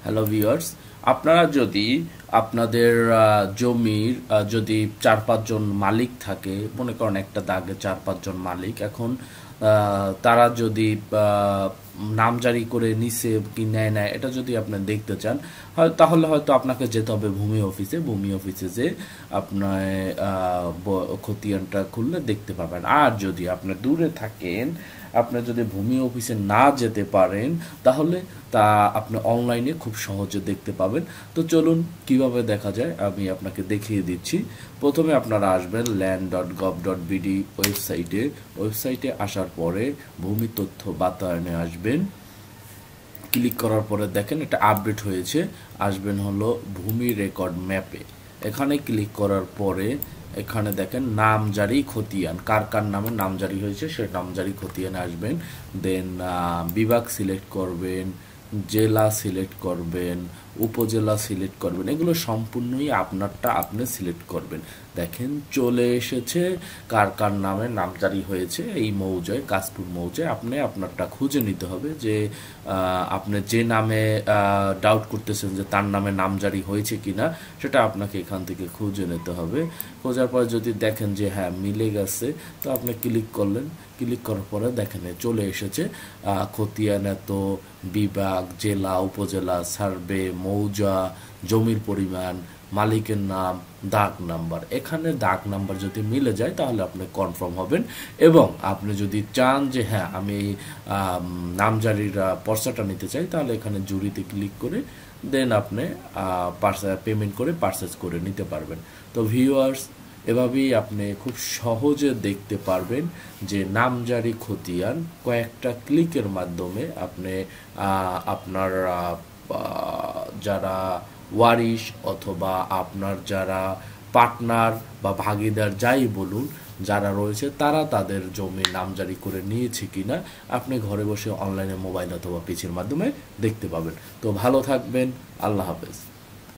Hello viewers, আপনারা যদি আপনাদের জমির যদি 4-5 জন মালিক থাকে, মনে করেন একটা দাগে 4-5 জন মালিক, এখন তারা যদি নামজারি করে নিছে কি নেয় না এটা যদি আপনি দেখতে চান, তাহলে হয়তো আপনাকে যেতে হবে ভূমি অফিসে যে আপনার খতিয়ানটা খুললে দেখতে পাবেন। আর যদি আপনি দূরে থাকেন, আপনি যদি ভূমি অফিসে না যেতে পারেন, তাহলে তা আপনি অনলাইনে খুব সহজে দেখতে পাবেন। তো চলুন কিভাবে দেখা যায় আমি আপনাকে দেখিয়ে দিচ্ছি। প্রথমে আপনারা আসবেন land.gov.bd ওয়েবসাইটে আসার পরে ভূমি তথ্য বাতায়নে আসবেন। ক্লিক করার পরে দেখেন এটা আপডেট হয়েছে, আসবেন হলো ভূমি রেকর্ড ম্যাপে। এখানে ক্লিক করার পরে এখানে দেখেন নামজারি খতিয়ান, কার কার নামে নামজারি হয়েছে সেই নামজারি খতিয়ানে আসবেন। দেন বিভাগ সিলেক্ট করবেন, জেলা সিলেক্ট করবেন, উপজেলা সিলেক্ট করবেন, এগুলো সম্পূর্ণই আপনারটা আপনি সিলেক্ট করবেন। দেখেন চলে এসেছে কার কার নামে নামজারি হয়েছে এই মৌজায়, কাশপুর মৌজায়। আপনি আপনারটা খুঁজে নিতে হবে যে আপনি যে নামে ডাউট করতেছেন যে তার নামে নামজারি হয়েছে কিনা, সেটা আপনাকে এখান থেকে খুঁজে নিতে হবে। খোঁজার পর যদি দেখেন যে হ্যাঁ মিলে গেছে, তো আপনি ক্লিক করলেন। ক্লিক করার পরে দেখেন চলে এসেছে খতিয়ান এত, বিভাগ, জেলা, উপজেলা, সার্ভে, মৌজা, জমির পরিমাণ, মালিকের নাম, দাগ নাম্বার। এখানে দাগ নাম্বার যদি মিলে যায় তাহলে আপনি কনফার্ম হবেন। এবং আপনি যদি চান যে হ্যাঁ আমি নামজারির পর্চাটা নিতে চাই, তাহলে এখানে জুরিতে ক্লিক করে দেন আপনি পেমেন্ট করে পারচেজ করে নিতে পারবেন। তো ভিউয়ার্স, এভাবেই আপনি খুব সহজে দেখতে পারবেন যে নামজারি খতিয়ান কয়েকটা ক্লিকের মাধ্যমে আপনি আপনার যারা ওয়ারিশ অথবা আপনার যারা পার্টনার বা ভাগিদার যাই বলুন যারা রয়েছে, তারা তাদের জমি নামজারি করে নিয়েছে কিনা আপনি ঘরে বসে অনলাইনে মোবাইল অথবা পিসির মাধ্যমে দেখতে পাবেন। তো ভালো থাকবেন, আল্লাহ হাফেজ।